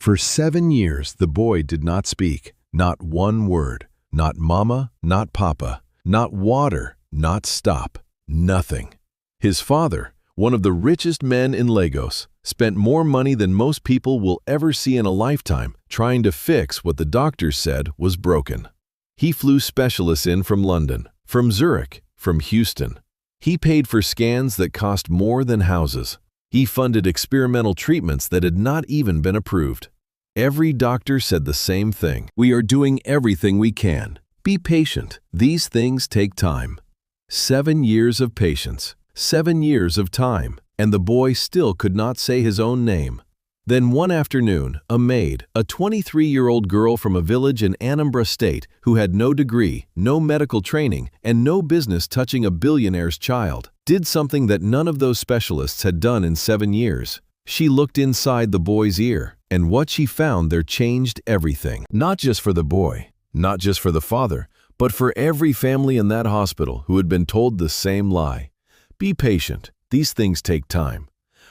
For 7 years, the boy did not speak, not one word, not mama, not papa, not water, not stop, nothing. His father, one of the richest men in Lagos, spent more money than most people will ever see in a lifetime trying to fix what the doctors said was broken. He flew specialists in from London, from Zurich, from Houston. He paid for scans that cost more than houses. He funded experimental treatments that had not even been approved. Every doctor said the same thing. We are doing everything we can. Be patient. These things take time. 7 years of patience, 7 years of time, and the boy still could not say his own name. Then one afternoon, a maid, a 23-year-old girl from a village in Anambra state who had no degree, no medical training, and no business touching a billionaire's child, did something that none of those specialists had done in 7 years. She looked inside the boy's ear, and what she found there changed everything. Not just for the boy, not just for the father, but for every family in that hospital who had been told the same lie. Be patient. These things take time.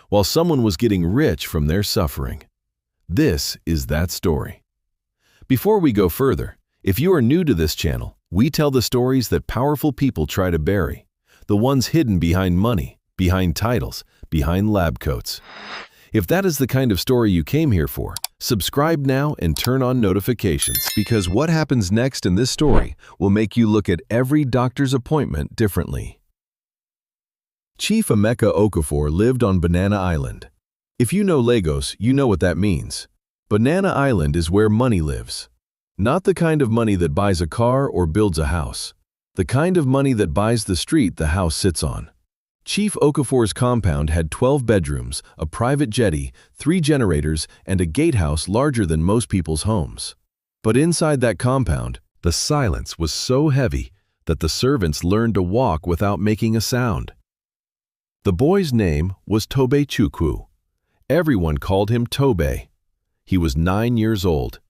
While someone was getting rich from their suffering. This is that story. Before we go further, if you are new to this channel, we tell the stories that powerful people try to bury, the ones hidden behind money, behind titles, behind lab coats. If that is the kind of story you came here for, subscribe now and turn on notifications, because what happens next in this story will make you look at every doctor's appointment differently. Chief Emeka Okafor lived on Banana Island. If you know Lagos, you know what that means. Banana Island is where money lives. Not the kind of money that buys a car or builds a house. The kind of money that buys the street the house sits on. Chief Okafor's compound had 12 bedrooms, a private jetty, 3 generators, and a gatehouse larger than most people's homes. But inside that compound, the silence was so heavy that the servants learned to walk without making a sound. The boy's name was Tobechukwu. Everyone called him Tobe. He was 9 years old.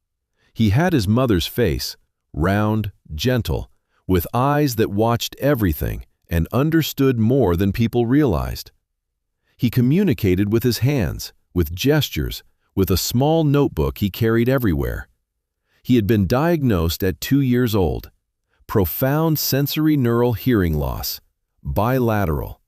He had his mother's face, round, gentle, with eyes that watched everything and understood more than people realized. He communicated with his hands, with gestures, with a small notebook he carried everywhere. He had been diagnosed at 2 years old. Profound sensory neural hearing loss, bilateral.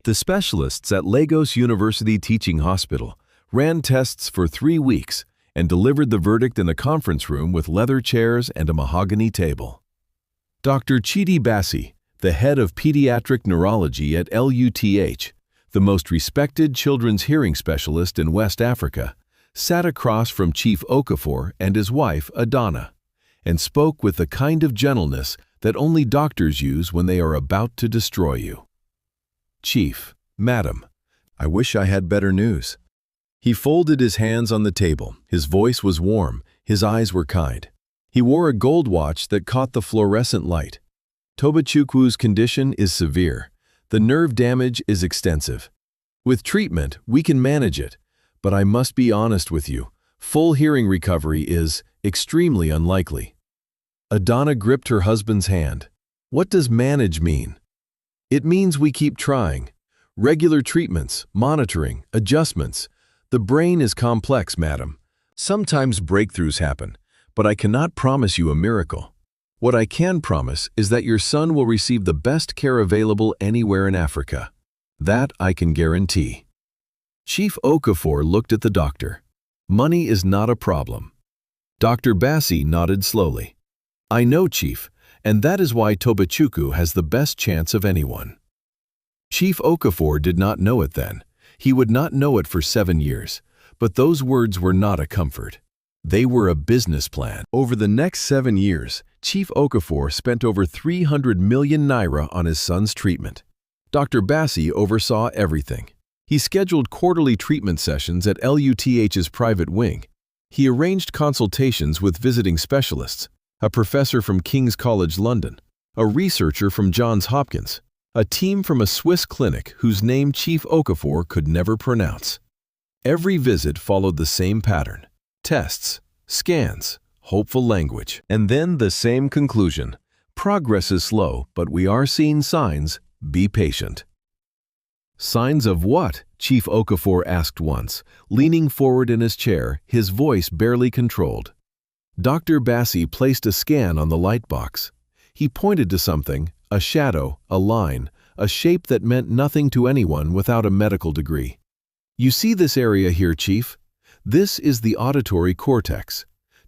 The specialists at Lagos University Teaching Hospital ran tests for 3 weeks and delivered the verdict in a conference room with leather chairs and a mahogany table. Dr. Chidi Bassi, the head of pediatric neurology at LUTH, the most respected children's hearing specialist in West Africa, sat across from Chief Okafor and his wife, Adana, and spoke with the kind of gentleness that only doctors use when they are about to destroy you. Chief, Madam, I wish I had better news. He folded his hands on the table. His voice was warm. His eyes were kind. He wore a gold watch that caught the fluorescent light. Tobechukwu's condition is severe. The nerve damage is extensive. With treatment, we can manage it. But I must be honest with you. Full hearing recovery is extremely unlikely. Adana gripped her husband's hand. What does manage mean? It means we keep trying. Regular treatments, monitoring, adjustments. The brain is complex, madam. Sometimes breakthroughs happen, but I cannot promise you a miracle. What I can promise is that your son will receive the best care available anywhere in Africa. That I can guarantee. Chief Okafor looked at the doctor. Money is not a problem. Dr. Bassi nodded slowly. I know, Chief, and that is why Tobechukwu has the best chance of anyone. Chief Okafor did not know it then. He would not know it for 7 years, but those words were not a comfort. They were a business plan. Over the next 7 years, Chief Okafor spent over 300 million naira on his son's treatment. Dr. Bassi oversaw everything. He scheduled quarterly treatment sessions at LUTH's private wing. He arranged consultations with visiting specialists, a professor from King's College London, a researcher from Johns Hopkins, a team from a Swiss clinic whose name Chief Okafor could never pronounce. Every visit followed the same pattern: tests, scans, hopeful language, and then the same conclusion: progress is slow, but we are seeing signs. Be patient. Signs of what? Chief Okafor asked once, leaning forward in his chair, his voice barely controlled. Dr. Bassi placed a scan on the light box. He pointed to something, a shadow, a line, a shape that meant nothing to anyone without a medical degree. You see this area here, Chief? This is the auditory cortex.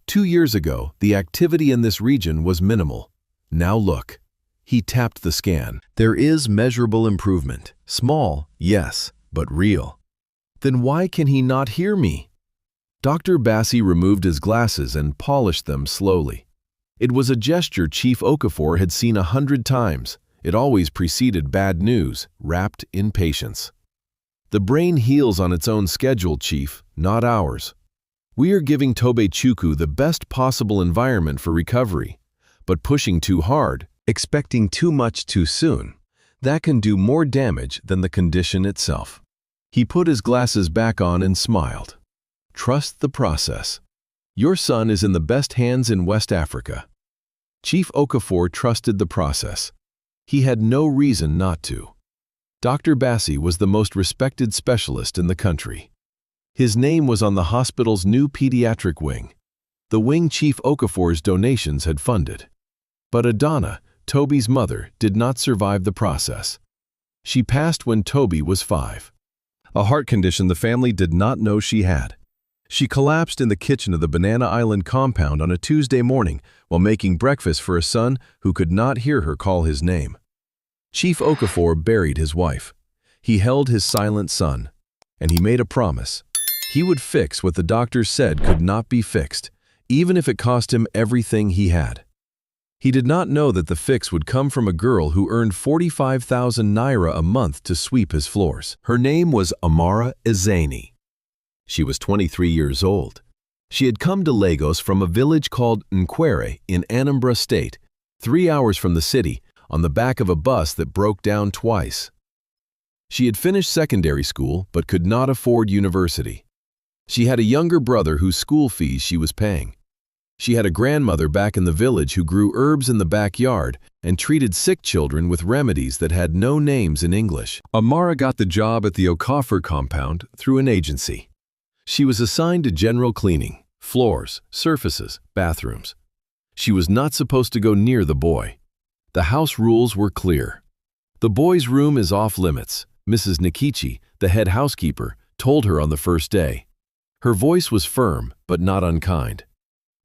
2 years ago, the activity in this region was minimal. Now look. He tapped the scan. There is measurable improvement. Small, yes, but real. Then why can he not hear me? Dr. Bassi removed his glasses and polished them slowly. It was a gesture Chief Okafor had seen 100 times. It always preceded bad news, wrapped in patience. The brain heals on its own schedule, Chief, not ours. We are giving Tobechukwu the best possible environment for recovery, but pushing too hard, expecting too much too soon, that can do more damage than the condition itself. He put his glasses back on and smiled. Trust the process. Your son is in the best hands in West Africa. Chief Okafor trusted the process. He had no reason not to. Dr. Bassi was the most respected specialist in the country. His name was on the hospital's new pediatric wing, the wing Chief Okafor's donations had funded. But Adana, Toby's mother, did not survive the process. She passed when Toby was 5. A heart condition the family did not know she had. She collapsed in the kitchen of the Banana Island compound on a Tuesday morning while making breakfast for a son who could not hear her call his name. Chief Okafor buried his wife. He held his silent son, and he made a promise. He would fix what the doctors said could not be fixed, even if it cost him everything he had. He did not know that the fix would come from a girl who earned 45,000 naira a month to sweep his floors. Her name was Amara Ezeni. She was 23 years old. She had come to Lagos from a village called Nkwere in Anambra State, 3 hours from the city, on the back of a bus that broke down twice. She had finished secondary school but could not afford university. She had a younger brother whose school fees she was paying. She had a grandmother back in the village who grew herbs in the backyard and treated sick children with remedies that had no names in English. Amara got the job at the Okafor compound through an agency. She was assigned to general cleaning, floors, surfaces, bathrooms. She was not supposed to go near the boy. The house rules were clear. The boy's room is off limits, Mrs. Nikichi, the head housekeeper, told her on the first day. Her voice was firm, but not unkind.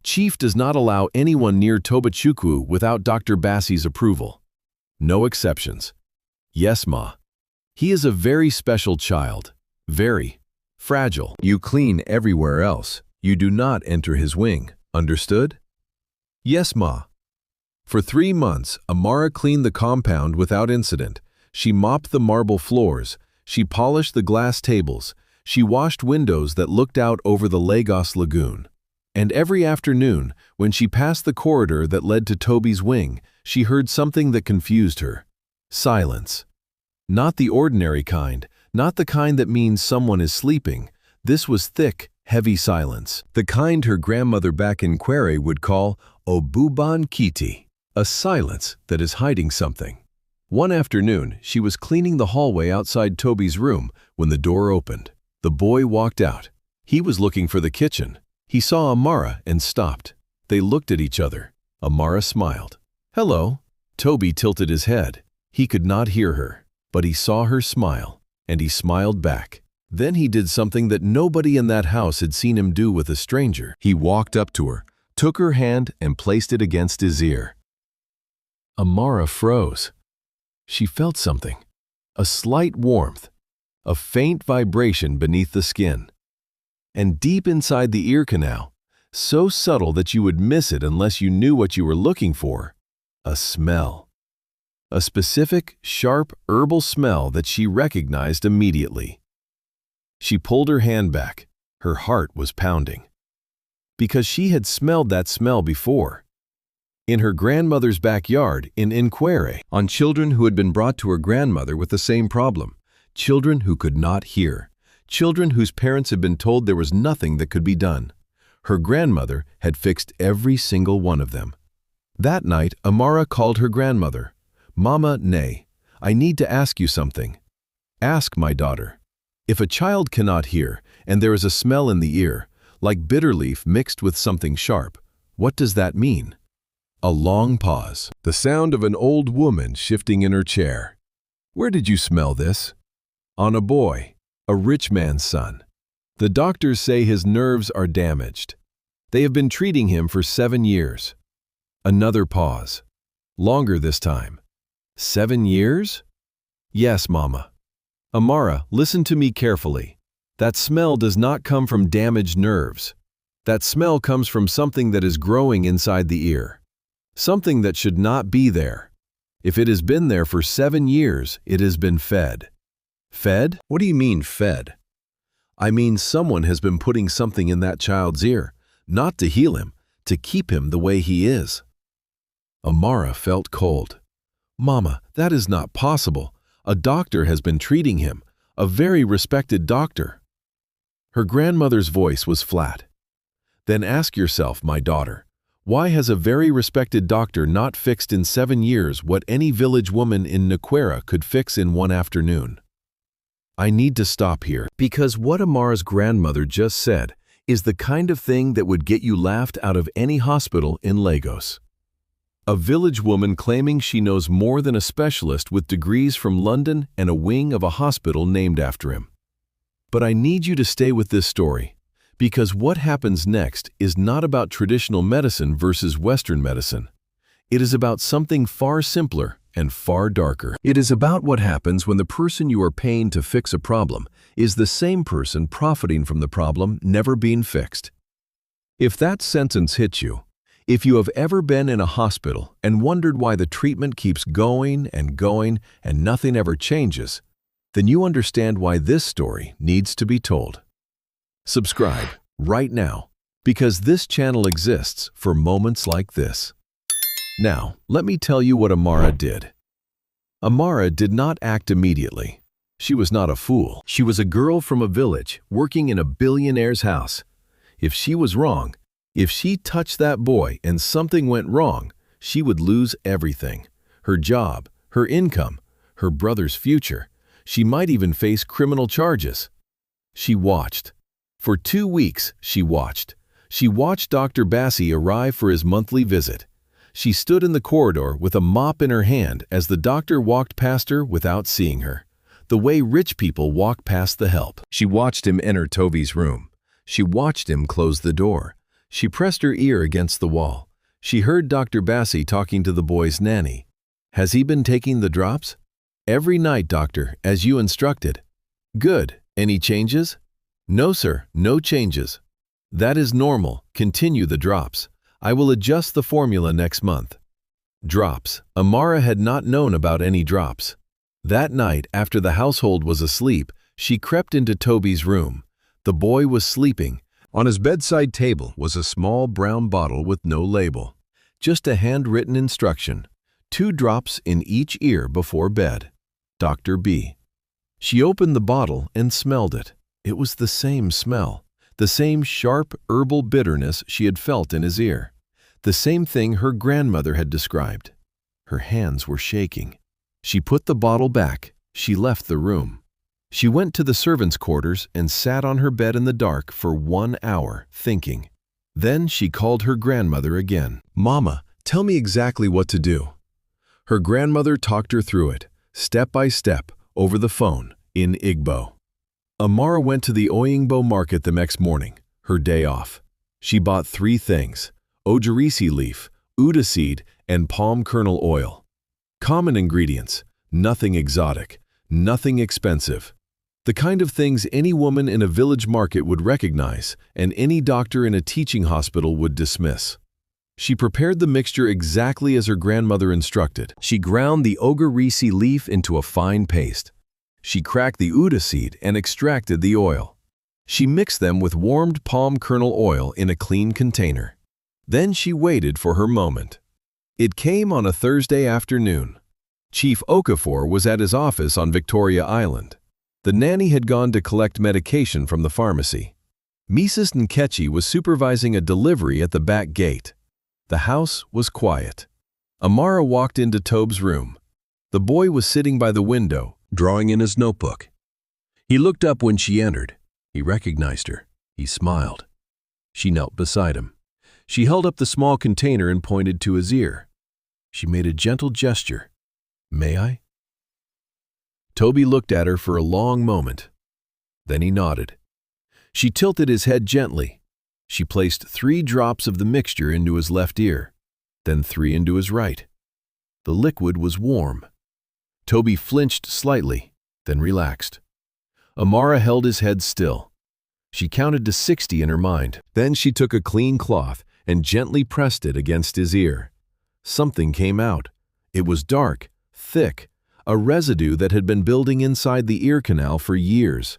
Chief does not allow anyone near Tobechukwu without Dr. Bassi's approval. No exceptions. Yes, Ma. He is a very special child. Very fragile. You clean everywhere else. You do not enter his wing. Understood? Yes, Ma. For 3 months, Amara cleaned the compound without incident. She mopped the marble floors. She polished the glass tables. She washed windows that looked out over the Lagos Lagoon. And every afternoon, when she passed the corridor that led to Toby's wing, she heard something that confused her. Silence. Not the ordinary kind, not the kind that means someone is sleeping. This was thick, heavy silence, the kind her grandmother back in Kwere would call Obuban Kiti, a silence that is hiding something. One afternoon, she was cleaning the hallway outside Toby's room when the door opened. The boy walked out. He was looking for the kitchen. He saw Amara and stopped. They looked at each other. Amara smiled. Hello. Toby tilted his head. He could not hear her, but he saw her smile, and he smiled back. Then he did something that nobody in that house had seen him do with a stranger. He walked up to her, took her hand, and placed it against his ear. Amara froze. She felt something, a slight warmth, a faint vibration beneath the skin. And deep inside the ear canal, so subtle that you would miss it unless you knew what you were looking for, a smell. A specific, sharp, herbal smell that she recognized immediately. She pulled her hand back. Her heart was pounding. Because she had smelled that smell before. In her grandmother's backyard in Nkwere, on children who had been brought to her grandmother with the same problem. Children who could not hear. Children whose parents had been told there was nothing that could be done. Her grandmother had fixed every single one of them. That night, Amara called her grandmother. Mama, nay, I need to ask you something. Ask, my daughter. If a child cannot hear, and there is a smell in the ear, like bitter leaf mixed with something sharp, what does that mean? A long pause. The sound of an old woman shifting in her chair. Where did you smell this? On a boy, a rich man's son. The doctors say his nerves are damaged. They have been treating him for 7 years. Another pause. Longer this time. 7 years? Yes, Mama. Amara, listen to me carefully. That smell does not come from damaged nerves. That smell comes from something that is growing inside the ear. Something that should not be there. If it has been there for 7 years, it has been fed. Fed? What do you mean, fed? I mean someone has been putting something in that child's ear, not to heal him, to keep him the way he is. Amara felt cold. Mama, that is not possible. A doctor has been treating him, a very respected doctor. Her grandmother's voice was flat. Then ask yourself, my daughter, why has a very respected doctor not fixed in 7 years what any village woman in Naquera could fix in 1 afternoon? I need to stop here, because what Amara's grandmother just said is the kind of thing that would get you laughed out of any hospital in Lagos. A village woman claiming she knows more than a specialist with degrees from London and a wing of a hospital named after him. But I need you to stay with this story, because what happens next is not about traditional medicine versus Western medicine. It is about something far simpler and far darker. It is about what happens when the person you are paying to fix a problem is the same person profiting from the problem never being fixed. If that sentence hits you, if you have ever been in a hospital and wondered why the treatment keeps going and nothing ever changes, then you understand why this story needs to be told. Subscribe right now, because this channel exists for moments like this. Now, let me tell you what Amara did. Amara did not act immediately. She was not a fool. She was a girl from a village working in a billionaire's house. If she was wrong, if she touched that boy and something went wrong, she would lose everything. Her job, her income, her brother's future. She might even face criminal charges. She watched. For 2 weeks, she watched. She watched Dr. Bassi arrive for his monthly visit. She stood in the corridor with a mop in her hand as the doctor walked past her without seeing her, the way rich people walk past the help. She watched him enter Toby's room. She watched him close the door. She pressed her ear against the wall. She heard Dr. Bassi talking to the boy's nanny. Has he been taking the drops? Every night, doctor, as you instructed. Good. Any changes? No, sir, no changes. That is normal. Continue the drops. I will adjust the formula next month. Drops. Amara had not known about any drops. That night, after the household was asleep, she crept into Toby's room. The boy was sleeping. On his bedside table was a small brown bottle with no label. Just a handwritten instruction. 2 drops in each ear before bed. Dr. B. She opened the bottle and smelled it. It was the same smell, the same sharp herbal bitterness she had felt in his ear, the same thing her grandmother had described. Her hands were shaking. She put the bottle back. She left the room. She went to the servants' quarters and sat on her bed in the dark for 1 hour, thinking. Then she called her grandmother again. Mama, tell me exactly what to do. Her grandmother talked her through it, step by step, over the phone, in Igbo. Amara went to the Oyingbo market the next morning, her day off. She bought 3 things: ojarisi leaf, uda seed, and palm kernel oil. Common ingredients, nothing exotic, nothing expensive. The kind of things any woman in a village market would recognize and any doctor in a teaching hospital would dismiss. She prepared the mixture exactly as her grandmother instructed. She ground the ogarisi leaf into a fine paste. She cracked the uda seed and extracted the oil. She mixed them with warmed palm kernel oil in a clean container. Then she waited for her moment. It came on a Thursday afternoon. Chief Okafor was at his office on Victoria Island. The nanny had gone to collect medication from the pharmacy. Mrs. Nkechi was supervising a delivery at the back gate. The house was quiet. Amara walked into Tobe's room. The boy was sitting by the window, drawing in his notebook. He looked up when she entered. He recognized her. He smiled. She knelt beside him. She held up the small container and pointed to his ear. She made a gentle gesture. "May I?" Toby looked at her for a long moment. Then he nodded. She tilted his head gently. She placed 3 drops of the mixture into his left ear, then 3 into his right. The liquid was warm. Toby flinched slightly, then relaxed. Amara held his head still. She counted to 60 in her mind. Then she took a clean cloth and gently pressed it against his ear. Something came out. It was dark, thick, a residue that had been building inside the ear canal for years.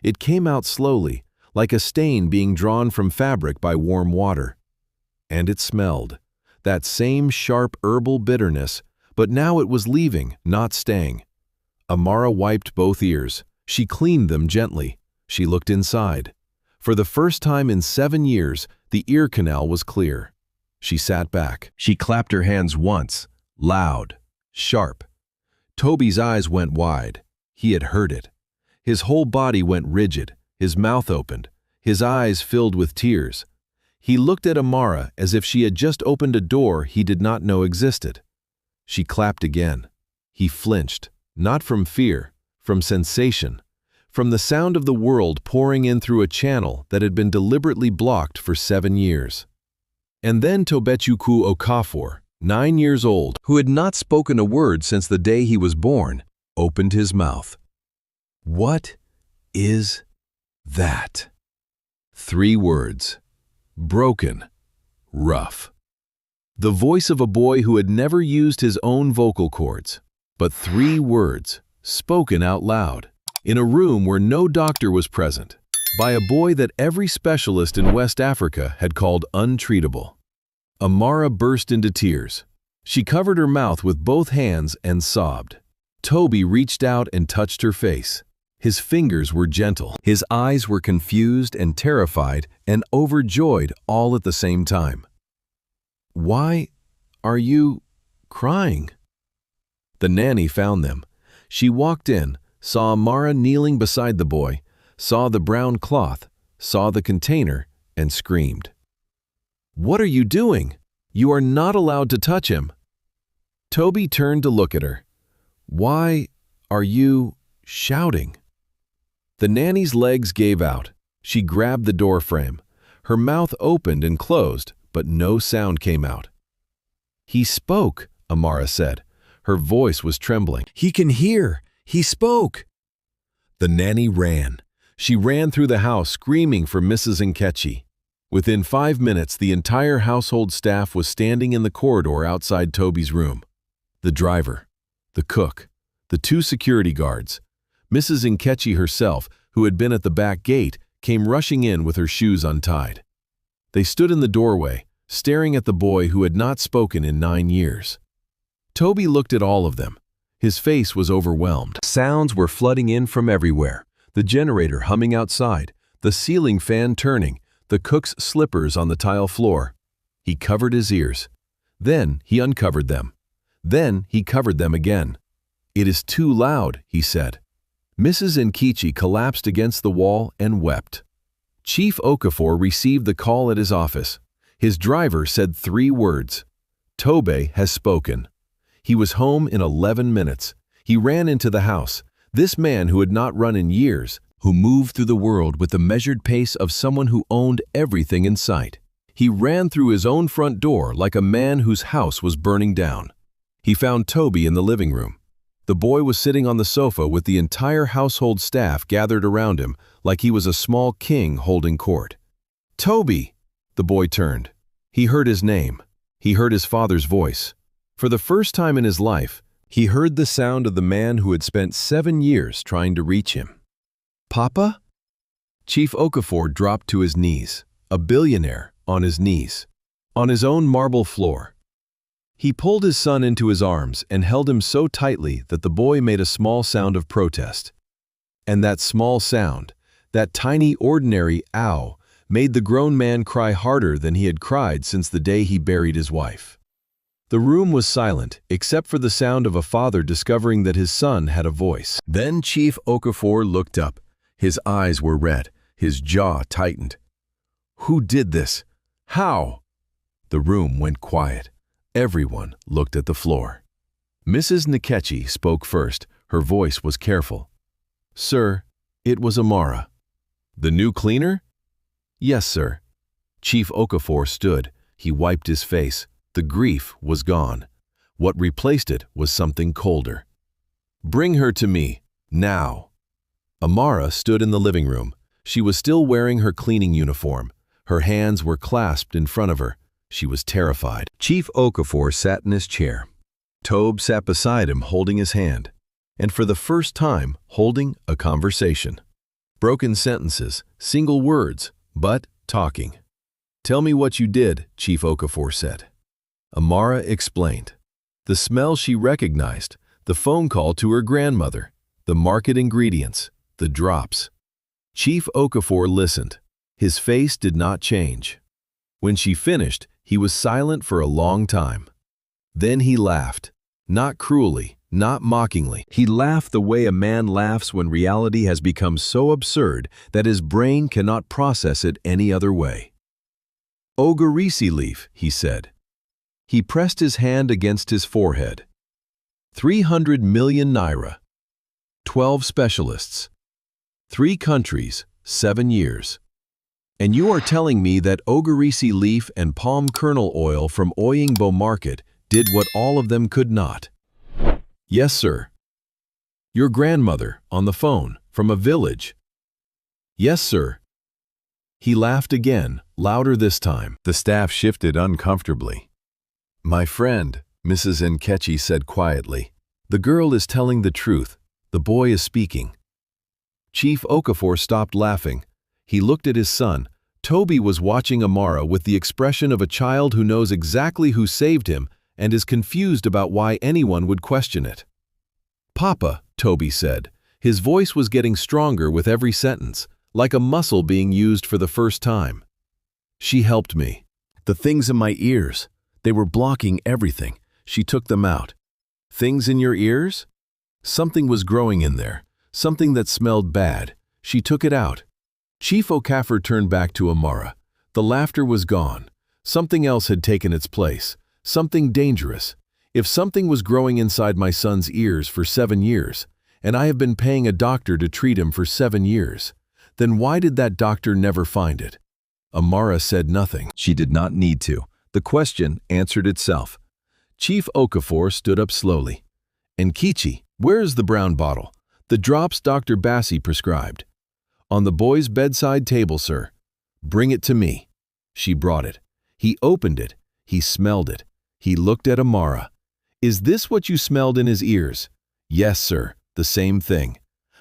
It came out slowly, like a stain being drawn from fabric by warm water. And it smelled. That same sharp herbal bitterness, but now it was leaving, not staying. Amara wiped both ears. She cleaned them gently. She looked inside. For the first time in 7 years, the ear canal was clear. She sat back. She clapped her hands once, loud, sharp. Toby's eyes went wide. He had heard it. His whole body went rigid. His mouth opened. His eyes filled with tears. He looked at Amara as if she had just opened a door he did not know existed. She clapped again. He flinched, not from fear, from sensation, from the sound of the world pouring in through a channel that had been deliberately blocked for 7 years. And then Tobechukwu Okafor, 9 years old, who had not spoken a word since the day he was born, opened his mouth. What is that? 3 words. Broken. Rough. The voice of a boy who had never used his own vocal cords, but 3 words, spoken out loud, in a room where no doctor was present, by a boy that every specialist in West Africa had called untreatable. Amara burst into tears. She covered her mouth with both hands and sobbed. Toby reached out and touched her face. His fingers were gentle. His eyes were confused and terrified and overjoyed all at the same time. "Why are you crying?" The nanny found them. She walked in, saw Amara kneeling beside the boy, saw the brown cloth, saw the container, and screamed. "What are you doing? You are not allowed to touch him." Toby turned to look at her. "Why are you shouting?" The nanny's legs gave out. She grabbed the door frame. Her mouth opened and closed, but no sound came out. "He spoke," Amara said. Her voice was trembling. "He can hear. He spoke." The nanny ran. She ran through the house screaming for Mrs. Nkechi. Within 5 minutes, the entire household staff was standing in the corridor outside Toby's room. The driver, the cook, the 2 security guards. Mrs. Nkechi herself, who had been at the back gate, came rushing in with her shoes untied. They stood in the doorway, staring at the boy who had not spoken in 9 years. Toby looked at all of them. His face was overwhelmed. Sounds were flooding in from everywhere. The generator humming outside, the ceiling fan turning, the cook's slippers on the tile floor. He covered his ears. Then he uncovered them. Then he covered them again. "It is too loud," he said. Mrs. Nkechi collapsed against the wall and wept. Chief Okafor received the call at his office. His driver said 3 words. "Tobe has spoken." He was home in 11 minutes. He ran into the house. This man who had not run in years, who moved through the world with the measured pace of someone who owned everything in sight. He ran through his own front door like a man whose house was burning down. He found Toby in the living room. The boy was sitting on the sofa with the entire household staff gathered around him like he was a small king holding court. "Toby!" The boy turned. He heard his name. He heard his father's voice. For the first time in his life, he heard the sound of the man who had spent 7 years trying to reach him. "Papa?" Chief Okafor dropped to his knees, a billionaire on his knees, on his own marble floor. He pulled his son into his arms and held him so tightly that the boy made a small sound of protest. And that small sound, that tiny ordinary ow, made the grown man cry harder than he had cried since the day he buried his wife. The room was silent, except for the sound of a father discovering that his son had a voice. Then Chief Okafor looked up. His eyes were red, his jaw tightened. "Who did this? How?" The room went quiet. Everyone looked at the floor. Mrs. Nkechi spoke first. Her voice was careful. "Sir, it was Amara." "The new cleaner?" "Yes, sir." Chief Okafor stood. He wiped his face. The grief was gone. What replaced it was something colder. "Bring her to me, now." Amara stood in the living room. She was still wearing her cleaning uniform. Her hands were clasped in front of her. She was terrified. Chief Okafor sat in his chair. Tobe sat beside him holding his hand, and for the first time holding a conversation. Broken sentences, single words, but talking. "Tell me what you did," Chief Okafor said. Amara explained. The smell she recognized, the phone call to her grandmother, the market ingredients, the drops. Chief Okafor listened. His face did not change. When she finished, he was silent for a long time. Then he laughed. Not cruelly, not mockingly. He laughed the way a man laughs when reality has become so absurd that his brain cannot process it any other way. "Ogarisi leaf," he said. He pressed his hand against his forehead. 300 million naira. 12 specialists. 3 countries, 7 years. And you are telling me that Ogarisi leaf and palm kernel oil from Oyingbo market did what all of them could not? Yes, sir. Your grandmother, on the phone, from a village? Yes, sir. He laughed again, louder this time. The staff shifted uncomfortably. "My friend," Mrs. Nkechi said quietly, "the girl is telling the truth. The boy is speaking." Chief Okafor stopped laughing. He looked at his son. Toby was watching Amara with the expression of a child who knows exactly who saved him and is confused about why anyone would question it. "Papa," Toby said. His voice was getting stronger with every sentence, like a muscle being used for the first time. "She helped me. The things in my ears, they were blocking everything. She took them out." "Things in your ears?" "Something was growing in there, something that smelled bad. She took it out." Chief Okafor turned back to Amara. The laughter was gone. Something else had taken its place, something dangerous. If something was growing inside my son's ears for 7 years, and I have been paying a doctor to treat him for 7 years, then why did that doctor never find it? Amara said nothing. She did not need to. The question answered itself. Chief Okafor stood up slowly. "Nkechi, where is the brown bottle? The drops Dr. Bassi prescribed." "On the boy's bedside table, sir." "Bring it to me." She brought it. He opened it. He smelled it. He looked at Amara. "Is this what you smelled in his ears?" "Yes, sir, the same thing."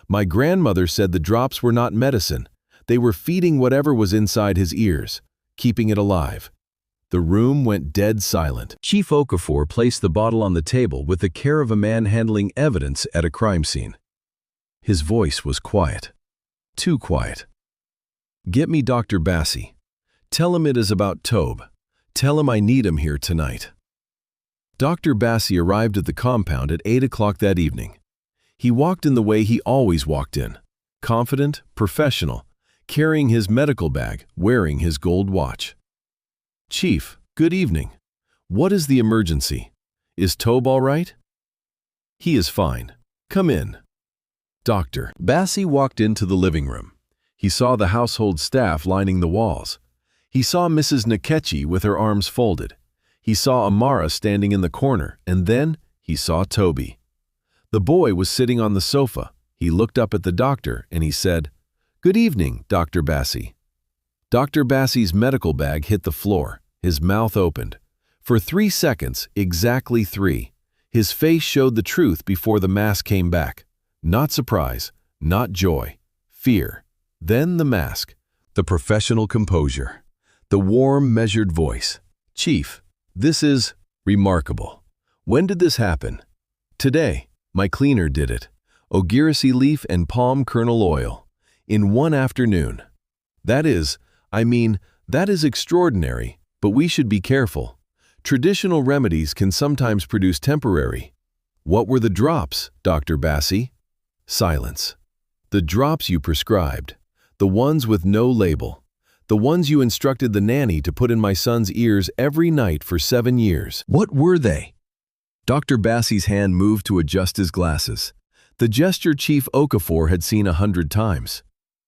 "My grandmother said the drops were not medicine. They were feeding whatever was inside his ears, keeping it alive." The room went dead silent. Chief Okafor placed the bottle on the table with the care of a man handling evidence at a crime scene. His voice was quiet. Too quiet. "Get me Dr. Bassi. Tell him it is about Tobe. Tell him I need him here tonight." Dr. Bassi arrived at the compound at 8 o'clock that evening. He walked in the way he always walked in, confident, professional, carrying his medical bag, wearing his gold watch. "Chief, good evening. What is the emergency? Is Tobe all right?" "He is fine. Come in." Dr. Bassi walked into the living room. He saw the household staff lining the walls. He saw Mrs. Nkechi with her arms folded. He saw Amara standing in the corner, and then he saw Toby. The boy was sitting on the sofa. He looked up at the doctor and he said, "Good evening, Dr. Bassi." Dr. Bassi's medical bag hit the floor. His mouth opened. For 3 seconds, exactly 3, his face showed the truth before the mask came back. Not surprise, not joy, fear. Then the mask, the professional composure, the warm, measured voice. "Chief, this is remarkable. When did this happen?" "Today. My cleaner did it. Ogarisi leaf and palm kernel oil. In 1 afternoon. That is extraordinary, but we should be careful. Traditional remedies can sometimes produce temporary. What were the drops, Dr. Bassi? Silence. The drops you prescribed. The ones with no label. The ones you instructed the nanny to put in my son's ears every night for 7 years. What were they? Dr. Bassi's hand moved to adjust his glasses. The gesture Chief Okafor had seen 100 times.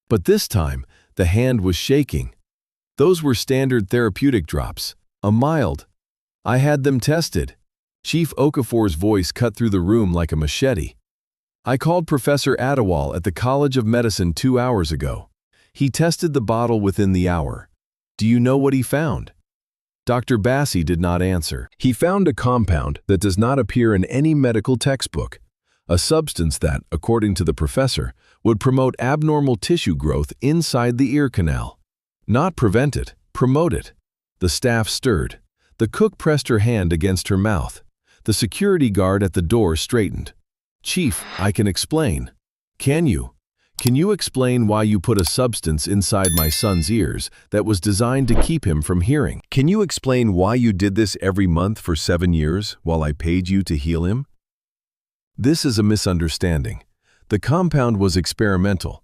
But this time, the hand was shaking. Those were standard therapeutic drops. A mild. I had them tested. Chief Okafor's voice cut through the room like a machete. I called Professor Adewale at the College of Medicine 2 hours ago. He tested the bottle within the hour. Do you know what he found? Dr. Bassi did not answer. He found a compound that does not appear in any medical textbook. A substance that, according to the professor, would promote abnormal tissue growth inside the ear canal. Not prevent it, promote it. The staff stirred. The cook pressed her hand against her mouth. The security guard at the door straightened. Chief, I can explain. Can you? Can you explain why you put a substance inside my son's ears that was designed to keep him from hearing? Can you explain why you did this every month for 7 years while I paid you to heal him? This is a misunderstanding. The compound was experimental.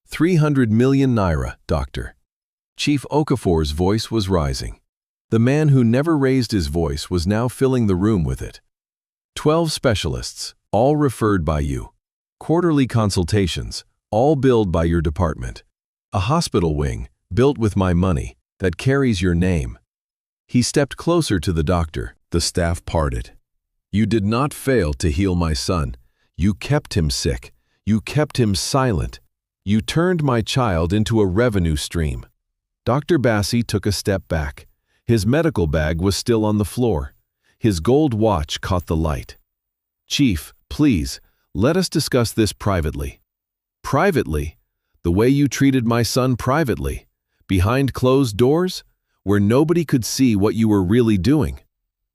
300 million naira, doctor. Chief Okafor's voice was rising. The man who never raised his voice was now filling the room with it. 12 specialists, all referred by you. Quarterly consultations, all billed by your department. A hospital wing, built with my money, that carries your name. He stepped closer to the doctor. The staff parted. You did not fail to heal my son. You kept him sick. You kept him silent. You turned my child into a revenue stream. Dr. Bassi took a step back. His medical bag was still on the floor. His gold watch caught the light. Chief, please, let us discuss this privately. Privately? The way you treated my son privately? Behind closed doors? Where nobody could see what you were really doing?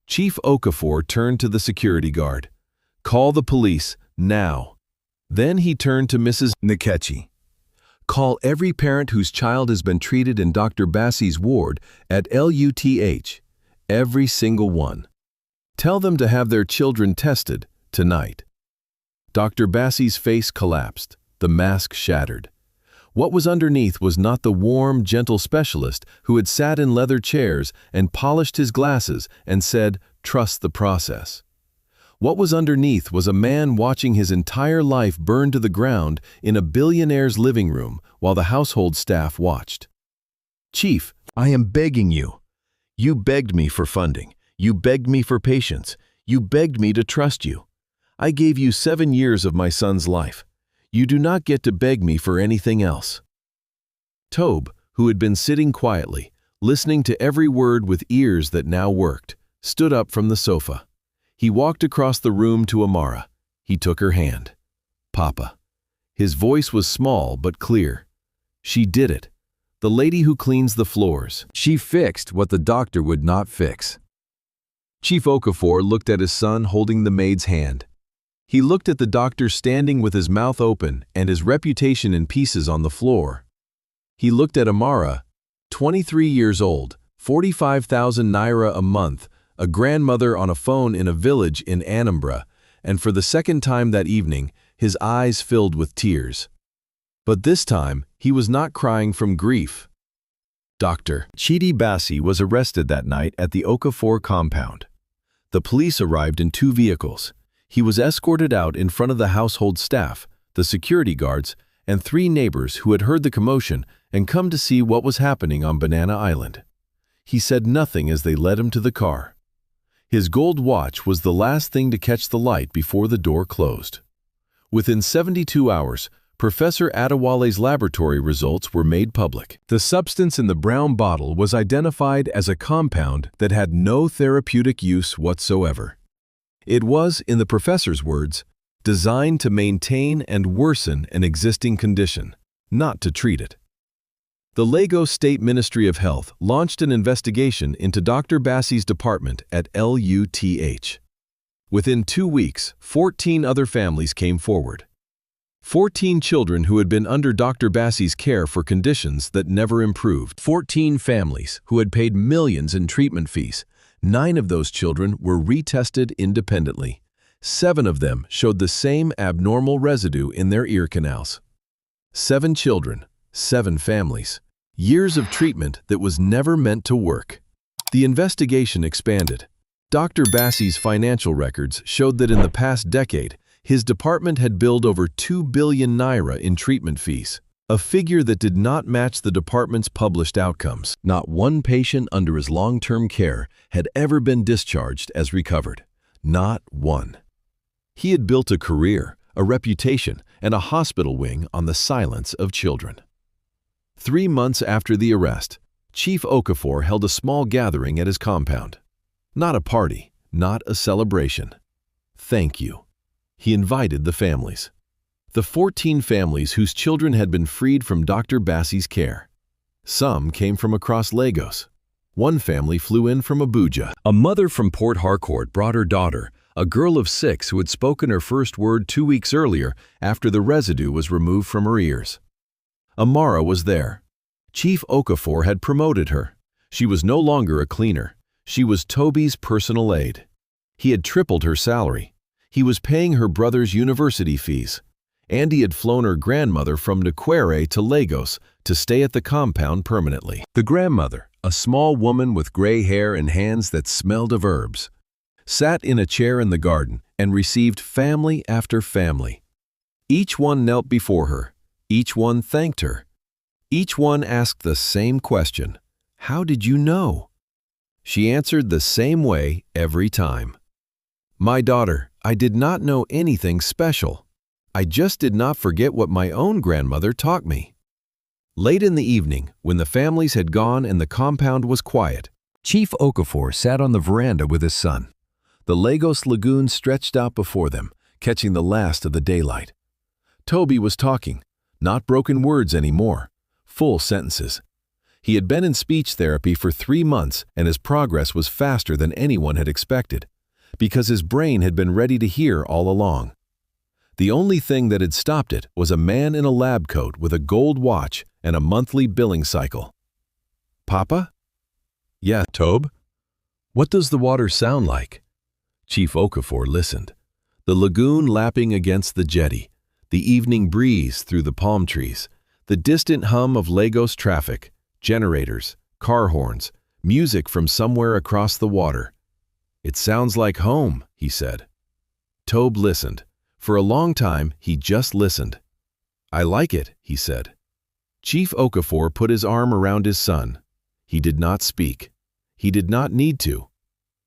Chief Okafor turned to the security guard. Call the police, now. Then he turned to Mrs. Nkechi. Call every parent whose child has been treated in Dr. Bassi's ward at LUTH. Every single one. Tell them to have their children tested tonight. Dr. Bassi's face collapsed. The mask shattered. What was underneath was not the warm, gentle specialist who had sat in leather chairs and polished his glasses and said, "Trust the process." What was underneath was a man watching his entire life burn to the ground in a billionaire's living room while the household staff watched. Chief, I am begging you. You begged me for funding. You begged me for patience. You begged me to trust you. I gave you 7 years of my son's life. You do not get to beg me for anything else. Tobe, who had been sitting quietly, listening to every word with ears that now worked, stood up from the sofa. He walked across the room to Amara. He took her hand. Papa. His voice was small but clear. She did it. The lady who cleans the floors. She fixed what the doctor would not fix. Chief Okafor looked at his son holding the maid's hand. He looked at the doctor standing with his mouth open and his reputation in pieces on the floor. He looked at Amara, 23 years old, 45,000 naira a month, a grandmother on a phone in a village in Anambra, and for the second time that evening, his eyes filled with tears. But this time, he was not crying from grief. Dr. Chidi Bassi was arrested that night at the Okafor compound. The police arrived in 2 vehicles. He was escorted out in front of the household staff, the security guards, and 3 neighbors who had heard the commotion and come to see what was happening on Banana Island. He said nothing as they led him to the car. His gold watch was the last thing to catch the light before the door closed. Within 72 hours, Professor Adewale's laboratory results were made public. The substance in the brown bottle was identified as a compound that had no therapeutic use whatsoever. It was, in the professor's words, designed to maintain and worsen an existing condition, not to treat it. The Lagos State Ministry of Health launched an investigation into Dr. Bassi's department at LUTH. Within 2 weeks, 14 other families came forward. 14 children who had been under Dr. Bassi's care for conditions that never improved. 14 families who had paid millions in treatment fees, 9 of those children were retested independently. 7 of them showed the same abnormal residue in their ear canals. 7 children, 7 families. Years of treatment that was never meant to work. The investigation expanded. Dr. Bassey's financial records showed that in the past decade, his department had billed over 2 billion naira in treatment fees, a figure that did not match the department's published outcomes. Not one patient under his long-term care had ever been discharged as recovered. Not one. He had built a career, a reputation, and a hospital wing on the silence of children. 3 months after the arrest, Chief Okafor held a small gathering at his compound. Not a party, not a celebration. Thank you. He invited the families. The 14 families whose children had been freed from Dr. Bassey's care. Some came from across Lagos. One family flew in from Abuja. A mother from Port Harcourt brought her daughter, a girl of 6 who had spoken her first word 2 weeks earlier after the residue was removed from her ears. Amara was there. Chief Okafor had promoted her. She was no longer a cleaner. She was Toby's personal aide. He had tripled her salary. He was paying her brother's university fees. And he had flown her grandmother from Nkwere to Lagos to stay at the compound permanently. The grandmother, a small woman with gray hair and hands that smelled of herbs, sat in a chair in the garden and received family after family. Each one knelt before her. Each one thanked her. Each one asked the same question, "How did you know?" She answered the same way every time. "My daughter, I did not know anything special. I just did not forget what my own grandmother taught me." Late in the evening, when the families had gone and the compound was quiet, Chief Okafor sat on the veranda with his son. The Lagos lagoon stretched out before them, catching the last of the daylight. Toby was talking, not broken words anymore, full sentences. He had been in speech therapy for 3 months, and his progress was faster than anyone had expected, because his brain had been ready to hear all along. The only thing that had stopped it was a man in a lab coat with a gold watch and a monthly billing cycle. "Papa?" "Yeah, Tobe? What does the water sound like?" Chief Okafor listened. The lagoon lapping against the jetty, the evening breeze through the palm trees, the distant hum of Lagos traffic, generators, car horns, music from somewhere across the water. "It sounds like home," he said. Tobe listened. For a long time, he just listened. "I like it," he said. Chief Okafor put his arm around his son. He did not speak. He did not need to.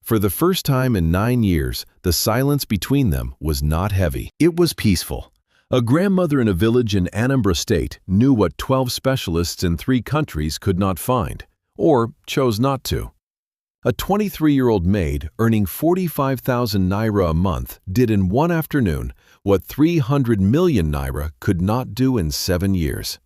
For the first time in 9 years, the silence between them was not heavy. It was peaceful. A grandmother in a village in Anambra State knew what 12 specialists in 3 countries could not find, or chose not to. A 23-year-old maid earning 45,000 naira a month did in one afternoon what 300 million naira could not do in 7 years.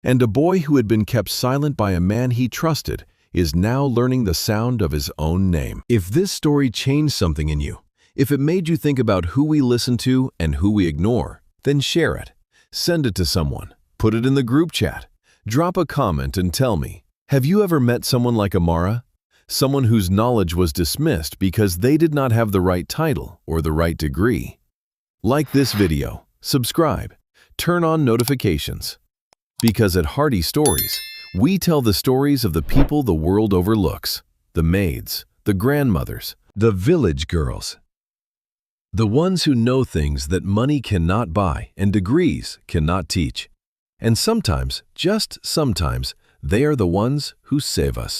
And a boy who had been kept silent by a man he trusted is now learning the sound of his own name. If this story changed something in you, if it made you think about who we listen to and who we ignore, then share it. Send it to someone. Put it in the group chat. Drop a comment and tell me, have you ever met someone like Amara? Someone whose knowledge was dismissed because they did not have the right title or the right degree. Like this video, subscribe, turn on notifications. Because at Hearty Stories, we tell the stories of the people the world overlooks, the maids, the grandmothers, the village girls. The ones who know things that money cannot buy and degrees cannot teach. And sometimes, just sometimes, they are the ones who save us.